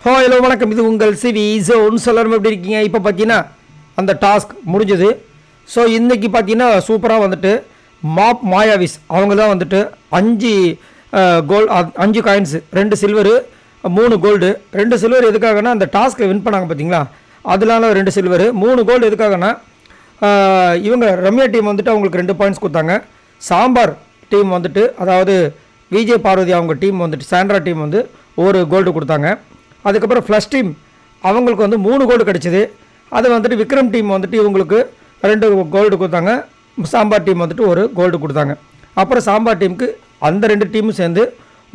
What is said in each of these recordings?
Hello வணக்கம். இது உங்கள் சிவி ஜோன். சொல்லணும் எப்படி இருக்கீங்க? இப்போ பார்த்தீங்கன்னா அந்த டாஸ்க் முடிஞ்சது. ஸோ இன்றைக்கி பார்த்தீங்கன்னா சூப்பராக வந்துட்டு மாப் மாயாவிஸ் அவங்க தான் வந்துட்டு 5 காயின்ஸு, 2 சில்வரு 3 கோல்டு. 2 சில்வர் எதுக்காகனா அந்த டாஸ்க்கை வின் பண்ணாங்க பார்த்தீங்களா, அதனால 2 சில்வரு 3 கோல்டு எதுக்காகனா இவங்க ரம்யா டீம் வந்துட்டு அவங்களுக்கு 2 பாயிண்ட்ஸ் கொடுத்தாங்க. சாம்பார் டீம் வந்துட்டு அதாவது விஜய் பார்வதி அவங்க டீம் வந்துட்டு சாண்ட்ரா டீம் வந்து 1 கோல்டு கொடுத்தாங்க. அதுக்கப்புறம் ஃப்ளஷ் டீம் அவங்களுக்கு வந்து 3 கோல்டு கிடச்சிது. அது வந்துட்டு விக்ரம் டீம் வந்துட்டு இவங்களுக்கு 2 கோல்டு கொடுத்தாங்க. சாம்பார் டீம் வந்துட்டு 1 கோல்டு கொடுத்தாங்க. அப்புறம் சாம்பார் டீமுக்கு அந்த 2 டீமும் சேர்ந்து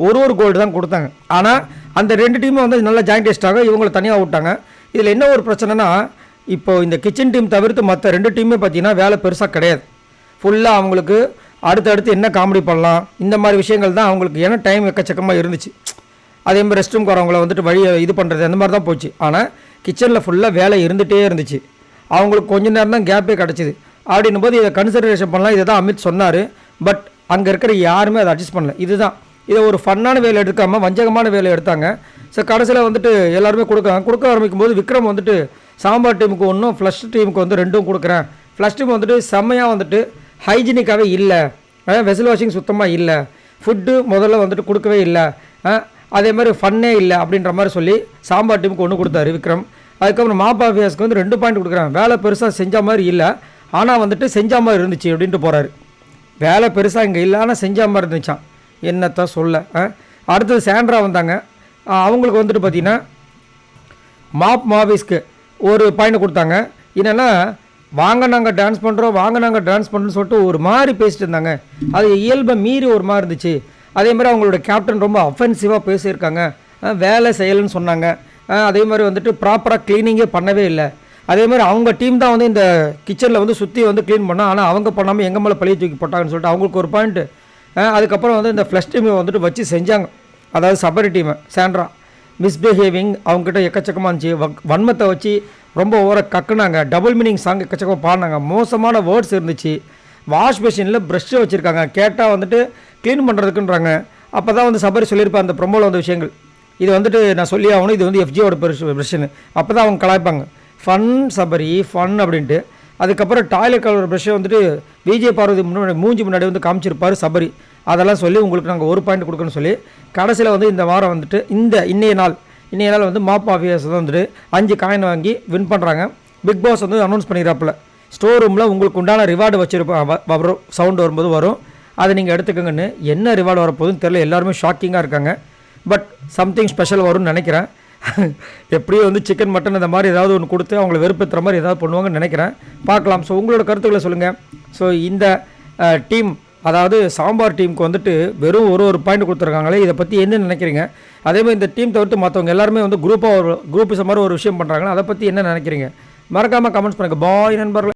ஒரு கோல்டு தான் கொடுத்தாங்க. ஆனால் அந்த 2 டீமும் வந்து நல்லா ஜாயிண்ட் டெஸ்ட்டாக இவங்களை தனியாக விட்டாங்க. இதில் என்ன ஒரு பிரச்சனைனா, இப்போது இந்த கிச்சன் டீம் தவிர்த்து மற்ற 2 டீமே பார்த்தீங்கன்னா வேலை பெருசாக கிடையாது. ஃபுல்லாக அவங்களுக்கு அடுத்தடுத்து என்ன காமெடி பண்ணலாம் இந்த மாதிரி விஷயங்கள் தான் அவங்களுக்கு, ஏன்னா டைம் எக்கச்சக்கமாக இருந்துச்சு. அதே மாதிரி ரெஸ்ட் ரூம்க்கு வரவங்களை வந்துட்டு வழி இது பண்ணுறது அந்த மாதிரி தான் போச்சு. ஆனால் கிச்சனில் ஃபுல்லாக வேலை இருந்துகிட்டே இருந்துச்சு. அவங்களுக்கு கொஞ்ச நேரம் தான் கேப்பே கிடச்சிது. அப்படின்னும் போது இதை கன்சிடரேஷன் பண்ணலாம். இதை தான் அமித் சொன்னார். பட் அங்கே இருக்கிற யாருமே அதை அட்ஜஸ்ட் பண்ணல. இதை ஒரு ஃபன்னான வேலை எடுக்காமல் வஞ்சகமான வேலை எடுத்தாங்க. ஸோ கடைசியில் வந்துட்டு எல்லாருமே கொடுக்க ஆரம்பிக்கும் போது விக்ரம் வந்துட்டு சாம்பார் டீமுக்கு 1, ஃப்ளஷ் டீமுக்கு வந்து 2 கொடுக்குறேன். ஃப்ளஷ் டீம் வந்துட்டு செம்மையாக வந்துட்டு ஹைஜீனிக்காகவே இல்லை, வெசல் வாஷிங் சுத்தமாக இல்லை, ஃபுட்டு முதல்ல வந்துட்டு கொடுக்கவே இல்லை, அதே மாதிரி ஃபன்னே இல்லை அப்படின்ற மாதிரி சொல்லி சாம்பார் டீமுக்கு 1 கொடுத்தாரு விக்ரம். அதுக்கப்புறம் மாபாஃபியாஸ்க்கு வந்து 2 பாயிண்ட் கொடுக்குறாங்க. வேலை பெருசாக செஞ்ச மாதிரி இல்லை, ஆனால் வந்துட்டு செஞ்ச மாதிரி இருந்துச்சு அப்படின்ட்டு போகிறாரு. வேலை பெருசாக இங்கே இல்லை, ஆனால் செஞ்ச மாதிரி இருந்துச்சான். என்னத்தான் சொல்ல. அடுத்தது சாண்ட்ரா வந்தாங்க. அவங்களுக்கு வந்துட்டு பார்த்திங்கன்னா மாவிஸ்க்கு 1 பாயிண்ட் கொடுத்தாங்க. என்னென்னா வாங்க நாங்கள் டான்ஸ் பண்ணுறோன்னு சொல்லிட்டு ஒரு மாதிரி பேசிட்டு இருந்தாங்க. அது இயல்பை மீறி ஒரு மாதிரி இருந்துச்சு. அதே மாதிரி அவங்களோட கேப்டன் ரொம்ப அஃபென்சிவாக பேசியிருக்காங்க. வேலை செய்யலைன்னு சொன்னாங்க. அதே மாதிரி வந்துட்டு ப்ராப்பராக க்ளீனிங்கே பண்ணவே இல்லை. அதே மாதிரி அவங்க டீம் தான் வந்து இந்த கிச்சனில் வந்து சுற்றி வந்து க்ளீன் பண்ணால், ஆனால் அவங்க பண்ணாமல் எங்கள் மேலே பழைய தூக்கி போட்டாங்கன்னு சொல்லிட்டு அவங்களுக்கு 1 பாயிண்ட்டு. அதுக்கப்புறம் வந்து இந்த ஃப்ளஷ் டீமை வந்துட்டு வச்சு செஞ்சாங்க. அதாவது சபரி டீமை சாண்ட்ரா மிஸ்பிஹேவிங் அவங்ககிட்ட எக்கச்சக்கமாக இருந்துச்சு. வன்மத்தை வச்சு ரொம்ப ஓவராக கக்குனாங்க. டபுள் மீனிங் சாங் எக்கச்சக்கமாக பாடினாங்க. மோசமான வேர்ட்ஸ் இருந்துச்சு. வாஷ் மிஷினில் ப்ரஷ்ஷை வச்சுருக்காங்க. கேட்டால் வந்துட்டு க்ளீன் பண்ணுறதுக்குன்றாங்க. அப்போ தான் வந்து சபரி சொல்லியிருப்பேன் அந்த ப்ரொமோவில் வந்த விஷயங்கள். இது வந்துட்டு நான் சொல்லி ஆகணும், இது வந்து எஃப்ஜியோட ப்ரஷ்ஷுன்னு. அப்போ தான் அவங்க கலாய்ப்பாங்க, ஃபன் சபரி ஃபன் அப்படின்ட்டு. அதுக்கப்புறம் டாய்லெட் கலர் ப்ரஷ்ஷை வந்துட்டு விஜய் பார்வதி மூஞ்சி முன்னாடி வந்து காமிச்சிருப்பார் சபரி. அதெல்லாம் சொல்லி உங்களுக்கு நாங்கள் 1 பாயிண்ட் கொடுக்கணும்னு சொல்லி கடைசியில் வந்து இந்த வாரம் வந்துட்டு இன்னைய நாள் வந்து மாப் ஆஃபியர்ஸ் தான் வந்துட்டு 5 காயின் வாங்கி வின் பண்ணுறாங்க. பிக் பாஸ் வந்து அனௌன்ஸ் பண்ணிடுறாப்புல. ஸ்டோர் ரூமில் உங்களுக்கு உண்டான ரிவார்டு வச்சுருப்போம். சவுண்டு வரும்போது வரும், அதை நீங்கள் எடுத்துக்கோங்கன்னு. என்ன ரிவார்டு வரப்போகுதுன்னு தெரியல. எல்லாருமே ஷாக்கிங்காக இருக்காங்க. பட் சம்திங் ஸ்பெஷல் வரும்னு நினைக்கிறேன். எப்படியும் வந்து சிக்கன் மட்டன் இந்த மாதிரி ஏதாவது ஒன்று கொடுத்து அவங்கள வெறுப்பேற்றுற மாதிரி ஏதாவது பண்ணுவாங்கன்னு நினைக்கிறேன். பார்க்கலாம். ஸோ உங்களோட கருத்துக்களை சொல்லுங்கள். ஸோ இந்த டீம் அதாவது சாம்பார் டீமுக்கு வந்துட்டு வெறும் ஒரு பாயிண்ட் கொடுத்துருக்காங்களே, இதை பற்றி என்ன நினைக்கிறீங்க? அதேமாதிரி இந்த டீம் தவிர்த்து மற்றவங்க எல்லாருமே வந்து குரூப் மாதிரி ஒரு விஷயம் பண்ணுறாங்களே, அதை பற்றி என்ன நினைக்கிறீங்க? மறக்காமல் கமெண்ட்ஸ் பண்ணுங்கள். பாய் நண்பர்களே.